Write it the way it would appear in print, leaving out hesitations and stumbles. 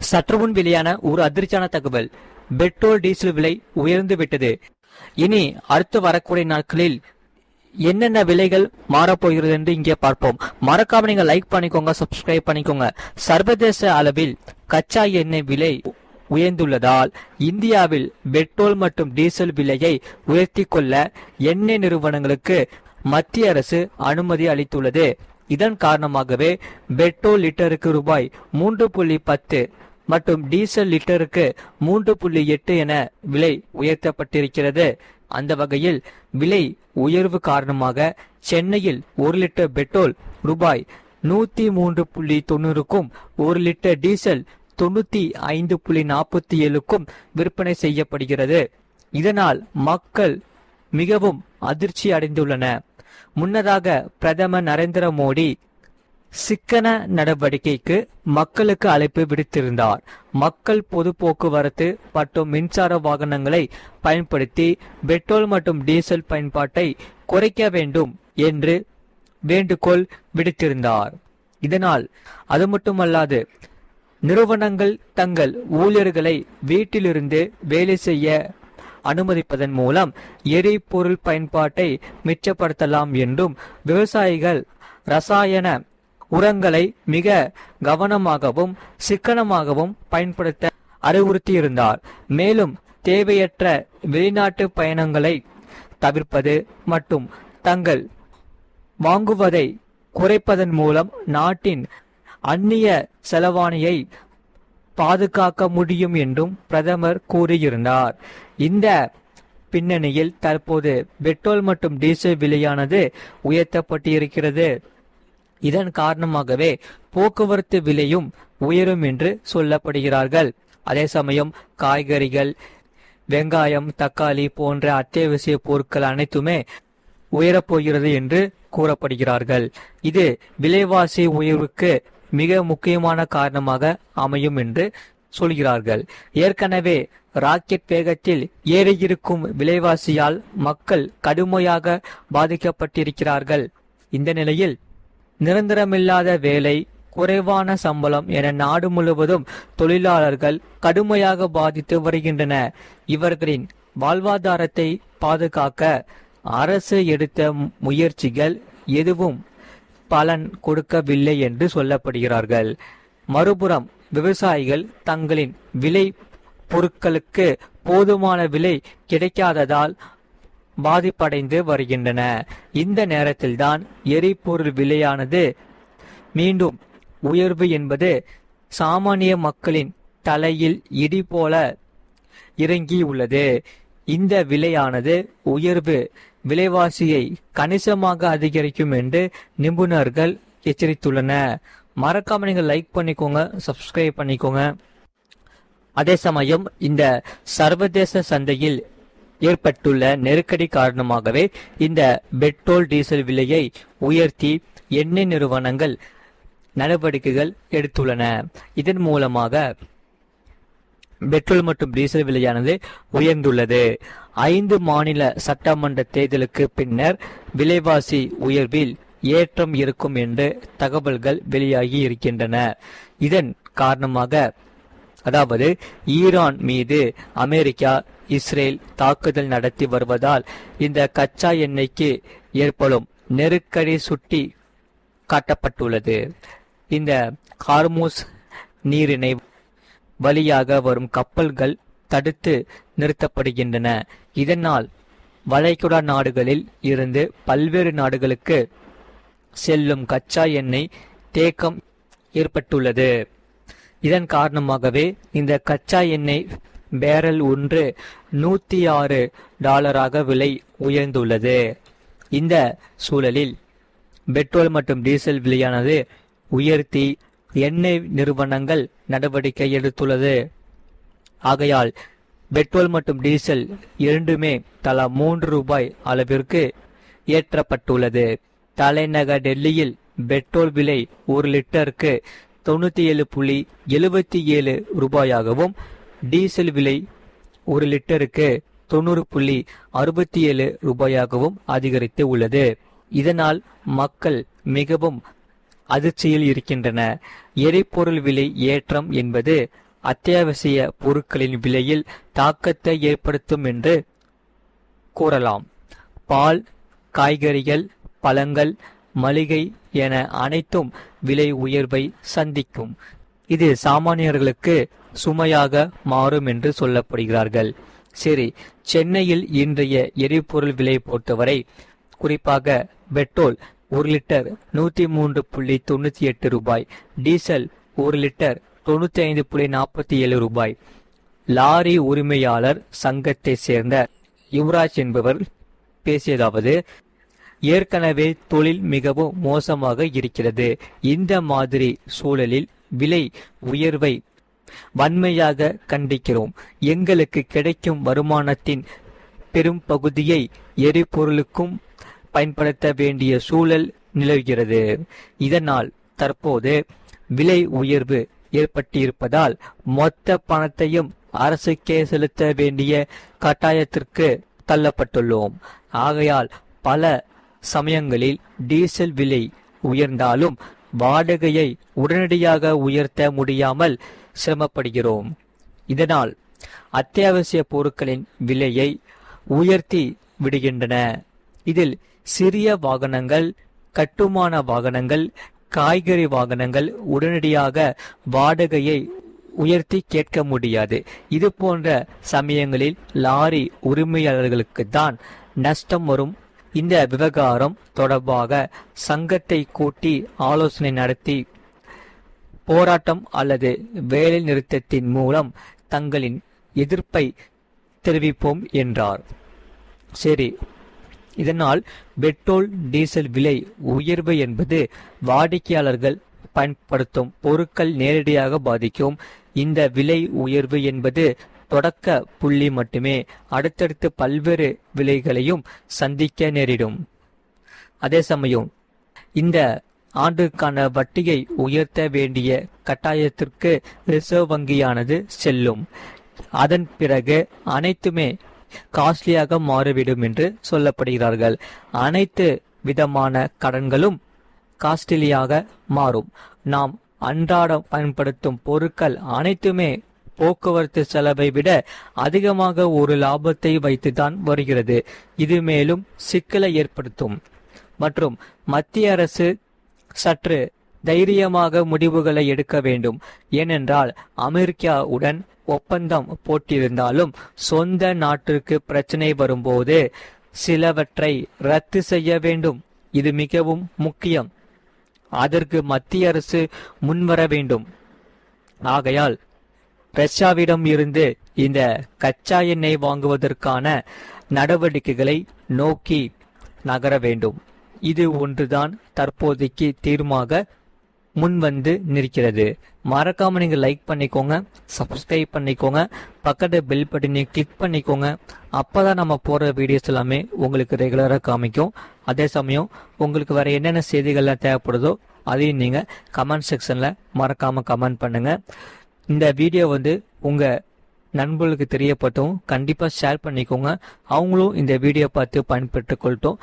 சற்று முன் வெளியான ஒரு அதிர்ச்சியான தகவல். பெட்ரோல் டீசல் விலை உயர்ந்து விட்டது. இனி அடுத்து வரக்கூடிய நாட்களில் என்னென்ன விலைகள் மாறப்போகிறது என்று இங்கே பார்ப்போம். மறக்காம நீங்க லைக் பண்ணிக்கோங்க, சப்ஸ்கிரைப் பண்ணிக்கோங்க. சர்வதேச அளவில் கச்சா எண்ணெய் விலை உயர்ந்துள்ளதால் இந்தியாவில் பெட்ரோல் மற்றும் டீசல் விலையை உயர்த்தி கொள்ள எண்ணெய் நிறுவனங்களுக்கு மத்திய அரசு அனுமதி அளித்துள்ளது. இதன் காரணமாகவே பெட்ரோல் லிட்டருக்கு ரூபாய் 3.10 மற்றும் டீசல் லிட்டருக்கு 3.8 என விலை உயர்த்தப்பட்டிருக்கிறது. அந்த வகையில் விலை உயர்வு காரணமாக சென்னையில் 1 லிட்டர் பெட்ரோல் ரூபாய் 103.90க்கும் 1 லிட்டர் டீசல் 95.47க்கும் விற்பனை செய்யப்படுகிறது. இதனால் மக்கள் மிகவும் அதிர்ச்சி அடைந்துள்ளனர். முன்னதாக பிரதமர் நரேந்திர மோடி சிக்கன நடவடிக்கைக்கு மக்களுக்கு அழைப்பு விடுத்திருந்தார். மக்கள் பொது போக்குவரத்து மற்றும் மின்சார வாகனங்களை பயன்படுத்தி பெட்ரோல் மற்றும் டீசல் பயன்பாட்டை குறைக்க வேண்டும் என்று வேண்டுகோள் விடுத்திருந்தார். இதனால் அது மட்டுமல்லாது நிறுவனங்கள் தங்கள் ஊழியர்களை வீட்டிலிருந்து வேலை செய்ய அனுமதிப்பதன் மூலம் எரிபொருள் பயன்பாட்டை மிச்சப்படுத்தலாம் என்றும் விவசாயிகள் ரசாயன உரங்களை மிக கவனமாகவும் சிக்கனமாகவும் பயன்படுத்த அறிவுறுத்தியிருந்தார். மேலும் தேவையற்ற வெளிநாட்டு பயணங்களை தவிர்ப்பது மற்றும் தங்கள் வாங்குவதை குறைப்பதன் மூலம் நாட்டின் அந்நிய செலவாணியை பாதுகாக்க முடியும் என்றும் பிரதமர் கூறியிருந்தார். இந்த பின்னணியில் தற்போது பெட்ரோல் மற்றும் டீசல் விலையானது உயர்த்தப்பட்டிருக்கிறது. இதன் காரணமாகவே போக்குவரத்து விலையும் உயரும் என்று சொல்லப்படுகிறார்கள். அதே சமயம் காய்கறிகள், வெங்காயம், தக்காளி போன்ற அத்தியாவசிய பொருட்கள் அனைத்துமே உயரப்போகிறது என்று கூறப்படுகிறார்கள். இது விலைவாசி உயர்வுக்கு மிக முக்கியமான காரணமாக அமையும் என்று சொல்கிறார்கள். ஏற்கனவே ராக்கெட் வேகத்தில் ஏறியிருக்கும் விலைவாசியால் மக்கள் கடுமையாக பாதிக்கப்பட்டிருக்கிறார்கள். இந்த நிலையில் நிரந்தரமில்லாத வேலை, குறைவான சம்பளம் என நாடு முழுவதும் தொழிலாளர்கள் கடுமையாக பாதித்து வருகின்றன. இவர்களின் வாழ்வாதாரத்தை பாதுகாக்க அரசு எடுத்த முயற்சிகள் எதுவும் பலன் கொடுக்கவில்லை என்று சொல்லப்படுகிறார்கள். மறுபுறம் விவசாயிகள் தங்களின் விலை பொருட்களுக்கு போதுமான விலை கிடைக்காததால் பாதிப்படைந்து வருகின்றன. இந்த நேரத்தில்தான் எரிபொருள் விலையானது மீண்டும் உயர்வு என்பது சாமானிய மக்களின் தலையில் இடி போல இறங்கியுள்ளது. இந்த விலையானது உயர்வு விலைவாசியை கணிசமாக அதிகரிக்கும் என்று நிபுணர்கள் எச்சரித்துள்ளனர். மறக்காம நீங்கள் லைக் பண்ணிக்கோங்க, சப்ஸ்கிரைப் பண்ணிக்கோங்க. அதே சமயம் இந்த சர்வதேச சந்தையில் ஏற்பட்டுள்ள நெருக்கடி காரணமாகவே இந்த பெட்ரோல் டீசல் விலையை உயர்த்தி எண்ணெய் நிறுவனங்கள் நடவடிக்கைகள் எடுத்துள்ளன. இதன் மூலமாக பெட்ரோல் மற்றும் டீசல் விலையானது உயர்ந்துள்ளது. 5 மாநில சட்டமன்ற தேர்தலுக்கு பின்னர் விலைவாசி உயர்வில் ஏற்றம் இருக்கும் என்று தகவல்கள் வெளியாகி இருக்கின்றன. இதன் காரணமாக அதாவது ஈரான் மீது அமெரிக்கா, இஸ்ரேல் தாக்குதல் நடத்தி வருவதால் இந்த கச்சா எண்ணெய்க்கு ஏற்படும் நெருக்கடி சுட்டி காட்டப்பட்டுள்ளது. இந்த ஹார்மூஸ் நீரிணை வழியாக வரும் கப்பல்கள் தடுத்து நிறுத்தப்படுகின்றன. இதனால் வளைகுடா நாடுகளில் இருந்து பல்வேறு நாடுகளுக்கு செல்லும் கச்சா எண்ணெய் தேக்கம் ஏற்பட்டுள்ளது. இதன் காரணமாகவே இந்த கச்சா எண்ணெய் பேரல் ஒன்று $106 விலை உயர்ந்துள்ளது. இந்த சூழலில் பெட்ரோல் மற்றும் டீசல் விலையானது உயர்த்தி எண்ணெய் நிறுவனங்கள் நடவடிக்கை எடுத்துள்ளது. ஆகையால் பெட்ரோல் மற்றும் டீசல் இரண்டுமே தலா $3 அளவிற்கு ஏற்றப்பட்டுள்ளது. தலைநகர் டெல்லியில் பெட்ரோல் விலை 1 லிட்டருக்கு 97.77 ரூபாயாகவும் டீசல் விலை 1 லிட்டருக்கு 90.67 ரூபாயாகவும் அதிகரித்து உள்ளது. இதனால் மக்கள் மிகவும் அதிர்ச்சியில் இருக்கின்றன. எரிபொருள் விலை ஏற்றம் என்பது அத்தியாவசிய பொருட்களின் விலையில் தாக்கத்தை ஏற்படுத்தும் என்று கூறலாம். பால், காய்கறிகள், பழங்கள், மளிகை என அனைத்தும் விலை உயர்வை சந்திக்கும். இது சாமானியர்களுக்கு சுமையாக மாறும் என்று சொல்லப்படுகிறார்கள். சரி, சென்னையில் இன்றைய எரிபொருள் விலை பொறுத்தவரை குறிப்பாக பெட்ரோல் 1 லிட்டர் 103.98 ரூபாய், டீசல் 1 லிட்டர் 95.47 ரூபாய். லாரி உரிமையாளர் சங்கத்தை சேர்ந்த யுவராஜ் என்பவர் பேசியதாவது, ஏற்கனவே தொழில் மிகவும் மோசமாக இருக்கிறது. இந்த மாதிரி சூழலில் விலை உயர்வை வன்மையாக கண்டிக்கிறோம். எங்களுக்கு கிடைக்கும் வருமானத்தின் பெரும் பகுதியை எரிபொருளுக்கும் பயன்படுத்த வேண்டிய சூழல் நிலவுகிறது. இதனால் தற்போது விலை உயர்வு ஏற்பட்டிருப்பதால் மொத்த பணத்தையும் அரசுக்கே செலுத்த வேண்டிய கட்டாயத்திற்கு தள்ளப்பட்டுள்ளோம். ஆகையால் பல சமயங்களில் டீசல் விலை உயர்ந்தாலும் வாடகையை உடனடியாக உயர்த்த முடியாமல் சிரமப்படுகிறோம். இதனால் அத்தியாவசிய பொருட்களின் விலையை உயர்த்தி விடுகின்றன. இதில் சிறிய வாகனங்கள், கட்டுமான வாகனங்கள், காய்கறி வாகனங்கள் உடனடியாக வாடகையை உயர்த்தி கேட்க முடியாது. இது போன்ற சமயங்களில் லாரி உரிமையாளர்களுக்கு தான் நஷ்டம் வரும். இந்த விவகாரம் தொடர்பாக சங்கத்தை கூட்டி ஆலோசனை நடத்தி போராட்டம் அல்லது வேலை நிறுத்தத்தின் மூலம் தங்களின் எதிர்ப்பை தெரிவிப்போம் என்றார். சரி, இதனால் பெட்ரோல், டீசல் விலை உயர்வு என்பது வாடிக்கையாளர்கள் பயன்படுத்தும் பொருட்கள் நேரடியாக பாதிக்கும். இந்த விலை உயர்வு என்பது தொடக்க புள்ளி மட்டுமே. அடுத்தடுத்து பல்வேறு விலைகளையும் சந்திக்க நேரிடும். அதே சமயம் இந்த ஆண்டுக்கான வட்டியை உயர்த்த வேண்டிய கட்டாயத்திற்கு ரிசர்வ் வங்கியானது செல்லும். அதன் பிறகு அனைத்துமே காஸ்ட்லியாக மாறிவிடும் என்று சொல்லப்படுகிறார்கள். அனைத்து விதமான கடன்களும் காஸ்ட்லியாக மாறும். நாம் அன்றாடம் பயன்படுத்தும் பொருட்கள் அனைத்துமே போக்குவரத்து செலவை விட அதிகமாக ஒரு லாபத்தை வைத்துதான் வருகிறது. இது மேலும் சிக்கலை ஏற்படுத்தும். மற்றும் மத்திய அரசு சற்று தைரியமாக முடிவுகளை எடுக்க வேண்டும். ஏனென்றால் அமெரிக்காவுடன் ஒப்பந்தம் போட்டிருந்தாலும் சொந்த நாட்டிற்கு பிரச்சனை வரும்போது சிலவற்றை ரத்து செய்ய வேண்டும். இது மிகவும் முக்கியம். அதற்கு மத்திய அரசு முன்வர வேண்டும். ஆகையால் ரஷ்யாவிடம் இருந்து இந்த கச்சா எண்ணெய் வாங்குவதற்கான நடவடிக்கைகளை நோக்கி நகர வேண்டும். இது ஒன்றுதான் தற்போதைக்கு தீர்மாக முன்வந்து நிற்கிறது. மறக்காம நீங்க லைக் பண்ணிக்கோங்க, சப்ஸ்கிரைப் பண்ணிக்கோங்க, பக்கத்து பெல் பட்டனை கிளிக் பண்ணிக்கோங்க. அப்பதான் நம்ம போற வீடியோஸ் எல்லாமே உங்களுக்கு ரெகுலரா காமிக்கும். அதே சமயம் உங்களுக்கு வேற என்னென்ன செய்திகள்லாம் தேவைப்படுதோ அதையும் நீங்க கமெண்ட் செக்ஷன்ல மறக்காம கமெண்ட் பண்ணுங்க. இந்த வீடியோ உங்க நண்பர்களுக்கு தெரியப்பட்டும் கண்டிப்பா ஷேர் பண்ணிக்கோங்க. அவங்களும் இந்த வீடியோ பார்த்து பயன்பெற்றுக் கொள்ளட்டும்.